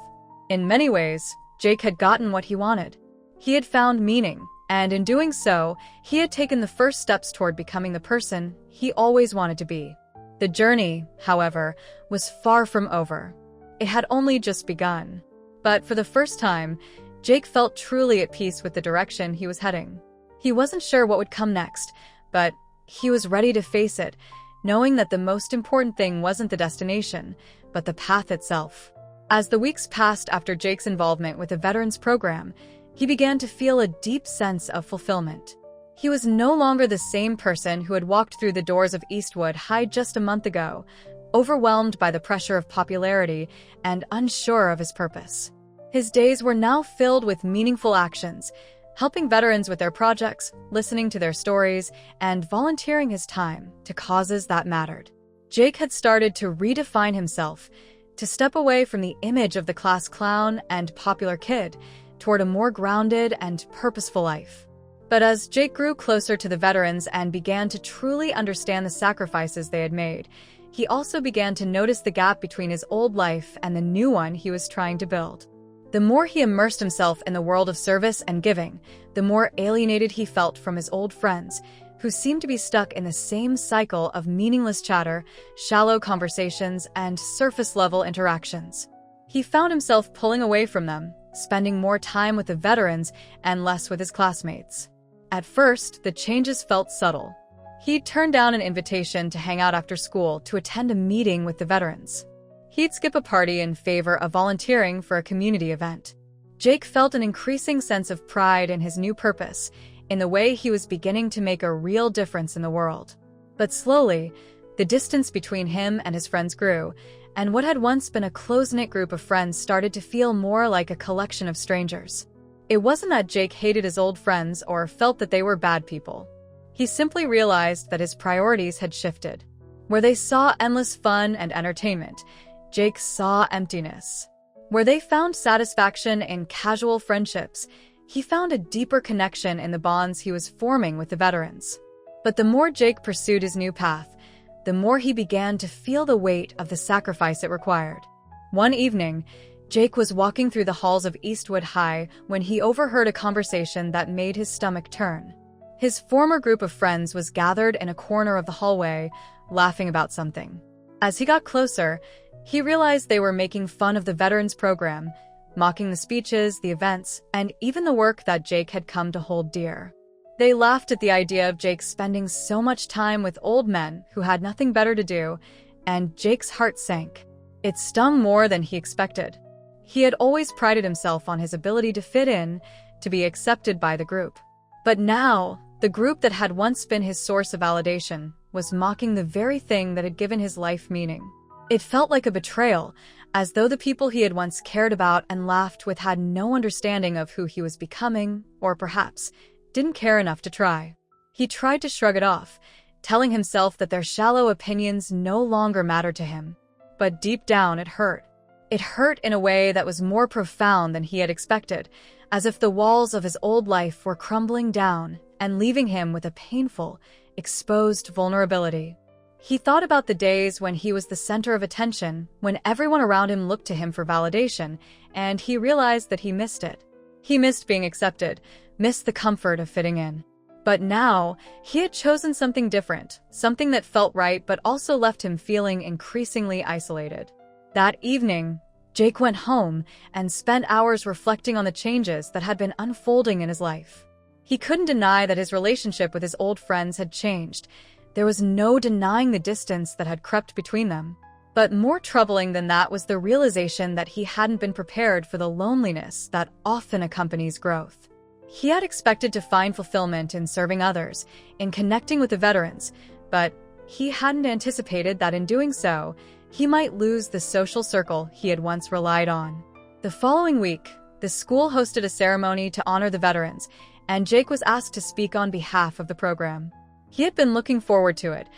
In many ways, Jake had gotten what he wanted. He had found meaning, and in doing so, he had taken the first steps toward becoming the person he always wanted to be. The journey, however, was far from over. It had only just begun. But for the first time, Jake felt truly at peace with the direction he was heading. He wasn't sure what would come next, but he was ready to face it, knowing that the most important thing wasn't the destination, but the path itself. As the weeks passed after Jake's involvement with the Veterans Program, he began to feel a deep sense of fulfillment. He was no longer the same person who had walked through the doors of Eastwood High just a month ago, overwhelmed by the pressure of popularity and unsure of his purpose. His days were now filled with meaningful actions, helping veterans with their projects, listening to their stories, and volunteering his time to causes that mattered. Jake had started to redefine himself, to step away from the image of the class clown and popular kid toward a more grounded and purposeful life. But as Jake grew closer to the veterans and began to truly understand the sacrifices they had made, he also began to notice the gap between his old life and the new one he was trying to build. The more he immersed himself in the world of service and giving, the more alienated he felt from his old friends, who seemed to be stuck in the same cycle of meaningless chatter, shallow conversations, and surface-level interactions. He found himself pulling away from them, spending more time with the veterans and less with his classmates. At first, the changes felt subtle. He'd turned down an invitation to hang out after school to attend a meeting with the veterans. He'd skip a party in favor of volunteering for a community event. Jake felt an increasing sense of pride in his new purpose, in the way he was beginning to make a real difference in the world. But slowly, the distance between him and his friends grew, and what had once been a close-knit group of friends started to feel more like a collection of strangers. It wasn't that Jake hated his old friends or felt that they were bad people. He simply realized that his priorities had shifted. Where they saw endless fun and entertainment, Jake saw emptiness. Where they found satisfaction in casual friendships, he found a deeper connection in the bonds he was forming with the veterans. But the more Jake pursued his new path, the more he began to feel the weight of the sacrifice it required. One evening, Jake was walking through the halls of Eastwood High when he overheard a conversation that made his stomach turn. His former group of friends was gathered in a corner of the hallway, laughing about something. As he got closer, he realized they were making fun of the Veterans Program, mocking the speeches, the events, and even the work that Jake had come to hold dear. They laughed at the idea of Jake spending so much time with old men who had nothing better to do, and Jake's heart sank. It stung more than he expected. He had always prided himself on his ability to fit in, to be accepted by the group. But now, the group that had once been his source of validation was mocking the very thing that had given his life meaning. It felt like a betrayal, as though the people he had once cared about and laughed with had no understanding of who he was becoming, or perhaps didn't care enough to try. He tried to shrug it off, telling himself that their shallow opinions no longer mattered to him. But deep down, it hurt. It hurt in a way that was more profound than he had expected, as if the walls of his old life were crumbling down and leaving him with a painful, exposed vulnerability. He thought about the days when he was the center of attention, when everyone around him looked to him for validation, and he realized that he missed it. He missed being accepted, missed the comfort of fitting in. But now, he had chosen something different, something that felt right but also left him feeling increasingly isolated. That evening, Jake went home and spent hours reflecting on the changes that had been unfolding in his life. He couldn't deny that his relationship with his old friends had changed. There was no denying the distance that had crept between them. But more troubling than that was the realization that he hadn't been prepared for the loneliness that often accompanies growth. He had expected to find fulfillment in serving others, in connecting with the veterans, but he hadn't anticipated that in doing so, he might lose the social circle he had once relied on. The following week, The school hosted a ceremony to honor the veterans, and Jake was asked to speak on behalf of the program. He had been looking forward to it,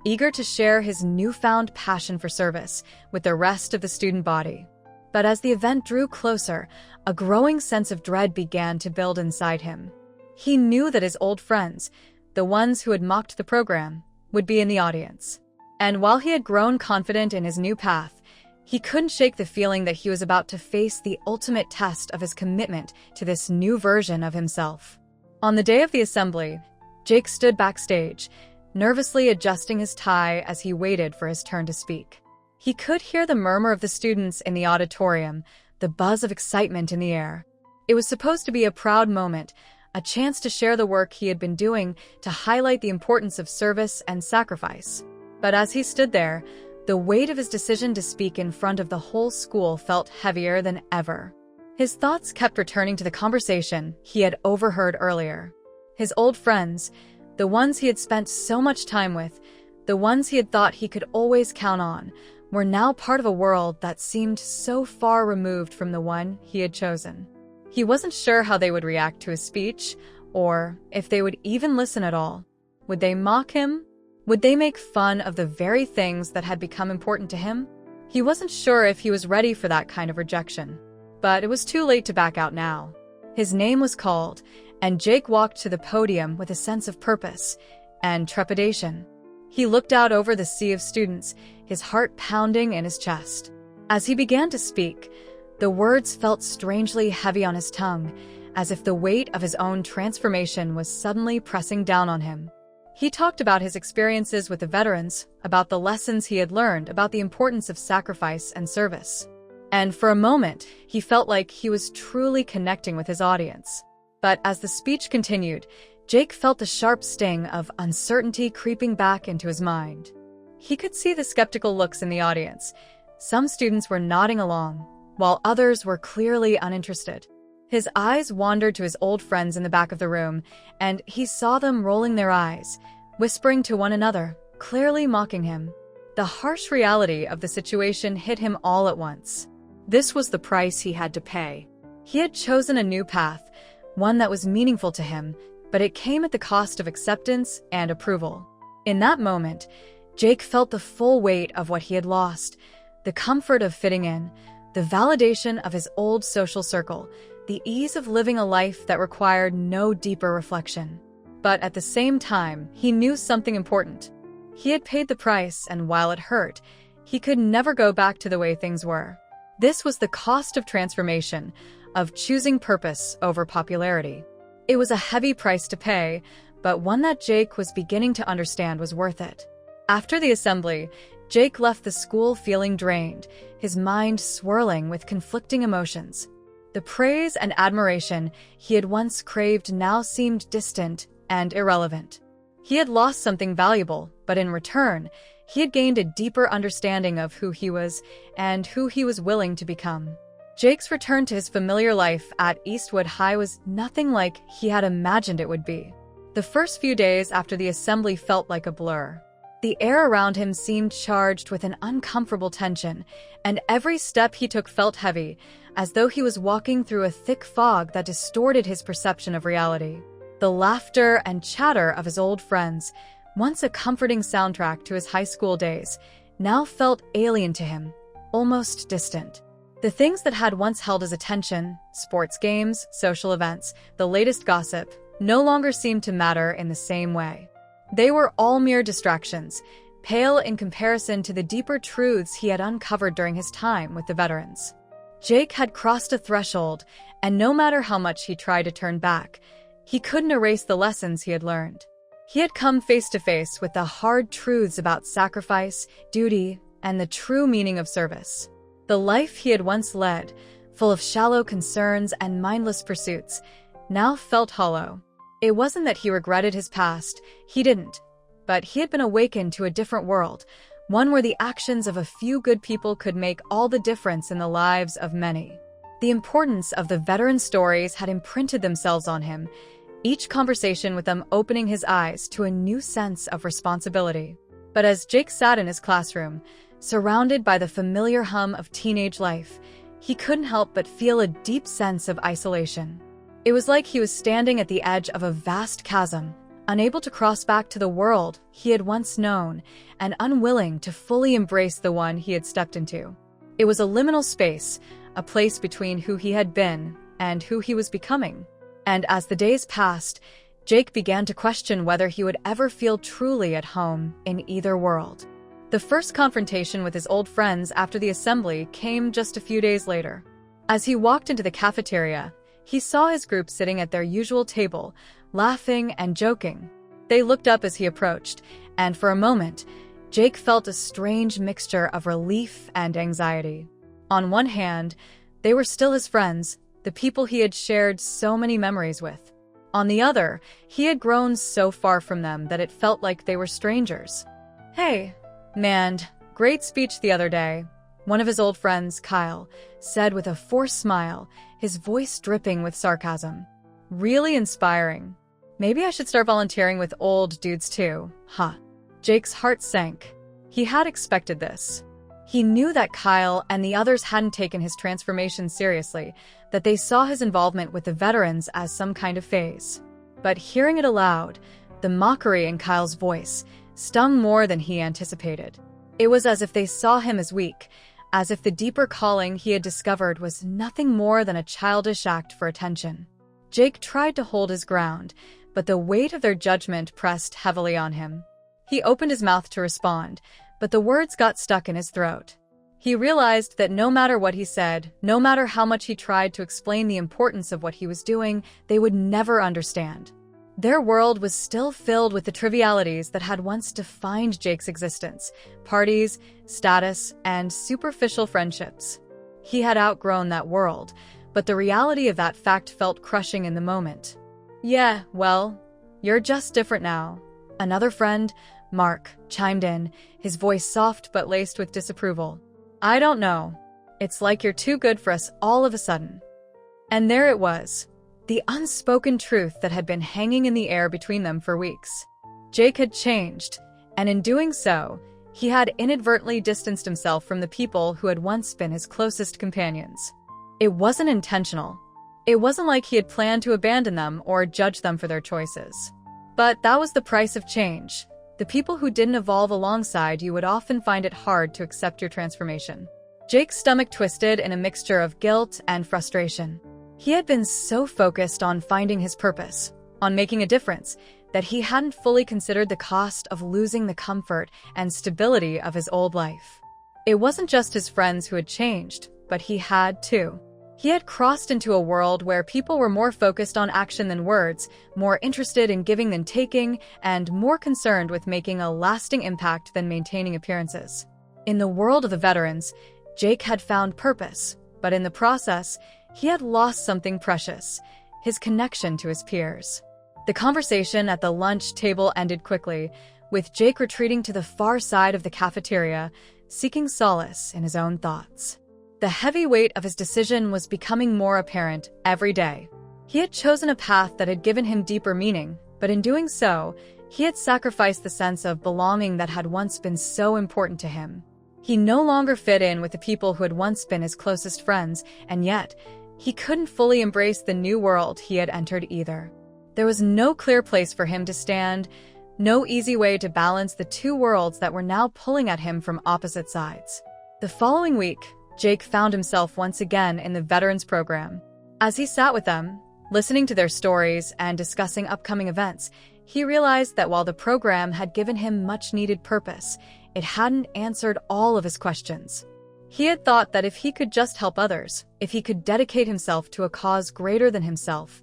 eager to share his newfound passion for service with the rest of the student body. But as the event drew closer, a growing sense of dread began to build inside him. He knew that his old friends, the ones who had mocked the program, would be in the audience. And while he had grown confident in his new path, he couldn't shake the feeling that he was about to face the ultimate test of his commitment to this new version of himself. On the day of the assembly, Jake stood backstage, nervously adjusting his tie as he waited for his turn to speak. He could hear the murmur of the students in the auditorium, the buzz of excitement in the air. It was supposed to be a proud moment, a chance to share the work he had been doing to highlight the importance of service and sacrifice. But as he stood there, the weight of his decision to speak in front of the whole school felt heavier than ever. His thoughts kept returning to the conversation he had overheard earlier. His old friends, the ones he had spent so much time with, the ones he had thought he could always count on, were now part of a world that seemed so far removed from the one he had chosen. He wasn't sure how they would react to his speech, or if they would even listen at all. Would they mock him? Would they make fun of the very things that had become important to him? He wasn't sure if he was ready for that kind of rejection. But it was too late to back out now. His name was called, and Jake walked to the podium with a sense of purpose and trepidation. He looked out over the sea of students, his heart pounding in his chest. As he began to speak, the words felt strangely heavy on his tongue, as if the weight of his own transformation was suddenly pressing down on him. He talked about his experiences with the veterans, about the lessons he had learned, about the importance of sacrifice and service. And for a moment, he felt like he was truly connecting with his audience. But as the speech continued, Jake felt the sharp sting of uncertainty creeping back into his mind. He could see the skeptical looks in the audience. Some students were nodding along, while others were clearly uninterested. His eyes wandered to his old friends in the back of the room, and he saw them rolling their eyes, whispering to one another, clearly mocking him. The harsh reality of the situation hit him all at once. This was the price he had to pay. He had chosen a new path, one that was meaningful to him, but it came at the cost of acceptance and approval. In that moment, Jake felt the full weight of what he had lost, the comfort of fitting in, the validation of his old social circle, the ease of living a life that required no deeper reflection. But at the same time, he knew something important. He had paid the price, and while it hurt, he could never go back to the way things were. This was the cost of transformation, of choosing purpose over popularity. It was a heavy price to pay, but one that Jake was beginning to understand was worth it. After the assembly, Jake left the school feeling drained, his mind swirling with conflicting emotions. The praise and admiration he had once craved now seemed distant and irrelevant. He had lost something valuable, but in return, he had gained a deeper understanding of who he was and who he was willing to become. Jake's return to his familiar life at Eastwood High was nothing like he had imagined it would be. The first few days after the assembly felt like a blur. The air around him seemed charged with an uncomfortable tension, and every step he took felt heavy, as though he was walking through a thick fog that distorted his perception of reality. The laughter and chatter of his old friends, once a comforting soundtrack to his high school days, now felt alien to him, almost distant. The things that had once held his attention, sports games, social events, the latest gossip, no longer seemed to matter in the same way. They were all mere distractions, pale in comparison to the deeper truths he had uncovered during his time with the veterans. Jake had crossed a threshold, and no matter how much he tried to turn back, he couldn't erase the lessons he had learned. He had come face to face with the hard truths about sacrifice, duty, and the true meaning of service. The life he had once led, full of shallow concerns and mindless pursuits, now felt hollow. It wasn't that he regretted his past, he didn't. But he had been awakened to a different world, one where the actions of a few good people could make all the difference in the lives of many. The importance of the veteran stories had imprinted themselves on him, each conversation with them opening his eyes to a new sense of responsibility. But as Jake sat in his classroom, surrounded by the familiar hum of teenage life, he couldn't help but feel a deep sense of isolation. It was like he was standing at the edge of a vast chasm, unable to cross back to the world he had once known, and unwilling to fully embrace the one he had stepped into. It was a liminal space, a place between who he had been and who he was becoming. And as the days passed, Jake began to question whether he would ever feel truly at home in either world. The first confrontation with his old friends after the assembly came just a few days later. As he walked into the cafeteria, he saw his group sitting at their usual table, laughing and joking. They looked up as he approached, and for a moment, Jake felt a strange mixture of relief and anxiety. On one hand, they were still his friends, the people he had shared so many memories with. On the other, he had grown so far from them that it felt like they were strangers. "Hey, man, great speech the other day," one of his old friends, Kyle, said with a forced smile, his voice dripping with sarcasm. "Really inspiring. Maybe I should start volunteering with old dudes too, huh?" Jake's heart sank. He had expected this. He knew that Kyle and the others hadn't taken his transformation seriously, that they saw his involvement with the veterans as some kind of phase. But hearing it aloud, the mockery in Kyle's voice stung more than he anticipated. It was as if they saw him as weak, as if the deeper calling he had discovered was nothing more than a childish act for attention. Jake tried to hold his ground, but the weight of their judgment pressed heavily on him. He opened his mouth to respond, but the words got stuck in his throat. He realized that no matter what he said, no matter how much he tried to explain the importance of what he was doing, they would never understand. Their world was still filled with the trivialities that had once defined Jake's existence: parties, status, and superficial friendships. He had outgrown that world, but the reality of that fact felt crushing in the moment. "Yeah, well, you're just different now." Another friend, Mark, chimed in, his voice soft but laced with disapproval. "I don't know. It's like you're too good for us all of a sudden." And there it was, the unspoken truth that had been hanging in the air between them for weeks. Jake had changed, and in doing so, he had inadvertently distanced himself from the people who had once been his closest companions. It wasn't intentional. It wasn't like he had planned to abandon them or judge them for their choices. But that was the price of change. The people who didn't evolve alongside you would often find it hard to accept your transformation. Jake's stomach twisted in a mixture of guilt and frustration. He had been so focused on finding his purpose, on making a difference, that he hadn't fully considered the cost of losing the comfort and stability of his old life. It wasn't just his friends who had changed, but he had too. He had crossed into a world where people were more focused on action than words, more interested in giving than taking, and more concerned with making a lasting impact than maintaining appearances. In the world of the veterans, Jake had found purpose, but in the process, he had lost something precious: his connection to his peers. The conversation at the lunch table ended quickly, with Jake retreating to the far side of the cafeteria, seeking solace in his own thoughts. The heavy weight of his decision was becoming more apparent every day. He had chosen a path that had given him deeper meaning, but in doing so, he had sacrificed the sense of belonging that had once been so important to him. He no longer fit in with the people who had once been his closest friends, and yet, he couldn't fully embrace the new world he had entered either. There was no clear place for him to stand, no easy way to balance the two worlds that were now pulling at him from opposite sides. The following week, Jake found himself once again in the Veterans Program. As he sat with them, listening to their stories and discussing upcoming events, he realized that while the program had given him much-needed purpose, it hadn't answered all of his questions. He had thought that if he could just help others, if he could dedicate himself to a cause greater than himself,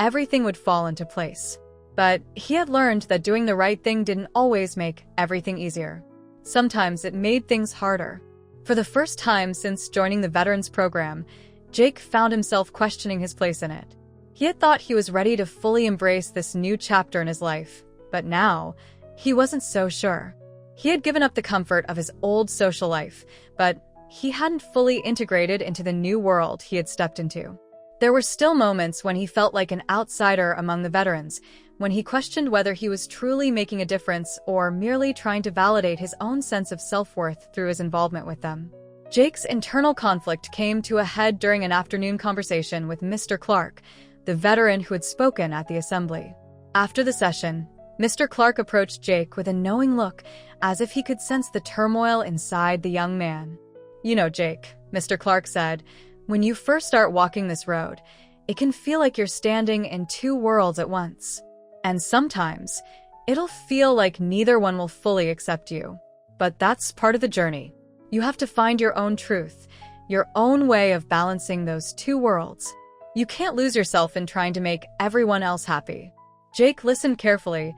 everything would fall into place. But he had learned that doing the right thing didn't always make everything easier. Sometimes it made things harder. For the first time since joining the Veterans Program, Jake found himself questioning his place in it. He had thought he was ready to fully embrace this new chapter in his life, but now, he wasn't so sure. He had given up the comfort of his old social life, but he hadn't fully integrated into the new world he had stepped into. There were still moments when he felt like an outsider among the veterans, when he questioned whether he was truly making a difference or merely trying to validate his own sense of self-worth through his involvement with them. Jake's internal conflict came to a head during an afternoon conversation with Mr. Clarke, the veteran who had spoken at the assembly. After the session, Mr. Clarke approached Jake with a knowing look, as if he could sense the turmoil inside the young man. "You know, Jake," Mr. Clarke said, "when you first start walking this road, it can feel like you're standing in two worlds at once. And sometimes, it'll feel like neither one will fully accept you. But that's part of the journey. You have to find your own truth, your own way of balancing those two worlds. You can't lose yourself in trying to make everyone else happy." Jake listened carefully,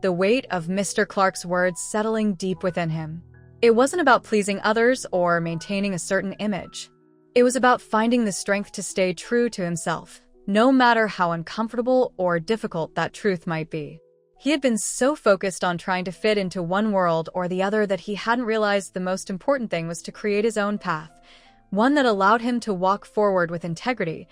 the weight of Mr. Clarke's words settling deep within him. It wasn't about pleasing others or maintaining a certain image. It was about finding the strength to stay true to himself, no matter how uncomfortable or difficult that truth might be. He had been so focused on trying to fit into one world or the other that he hadn't realized the most important thing was to create his own path, one that allowed him to walk forward with integrity,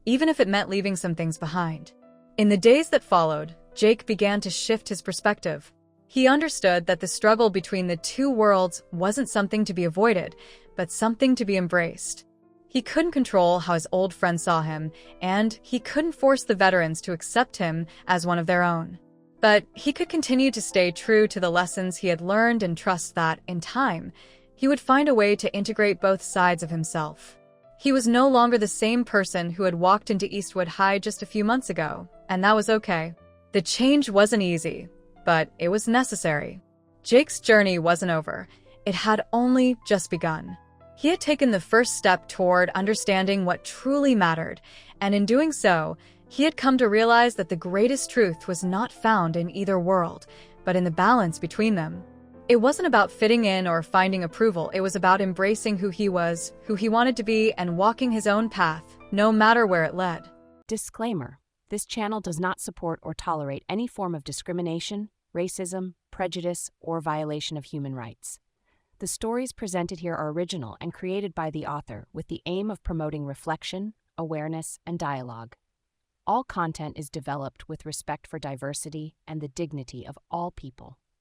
even if it meant leaving some things behind. In the days that followed, Jake began to shift his perspective. He understood that the struggle between the two worlds wasn't something to be avoided, but something to be embraced. He couldn't control how his old friends saw him, and he couldn't force the veterans to accept him as one of their own. But he could continue to stay true to the lessons he had learned and trust that, in time, he would find a way to integrate both sides of himself. He was no longer the same person who had walked into Eastwood High just a few months ago, and that was okay. The change wasn't easy, but it was necessary. Jake's journey wasn't over. It had only just begun. He had taken the first step toward understanding what truly mattered, and in doing so, he had come to realize that the greatest truth was not found in either world, but in the balance between them. It wasn't about fitting in or finding approval. It was about embracing who he was, who he wanted to be, and walking his own path, no matter where it led. Disclaimer: this channel does not support or tolerate any form of discrimination, racism, prejudice, or violation of human rights. The stories presented here are original and created by the author with the aim of promoting reflection, awareness, and dialogue. All content is developed with respect for diversity and the dignity of all people.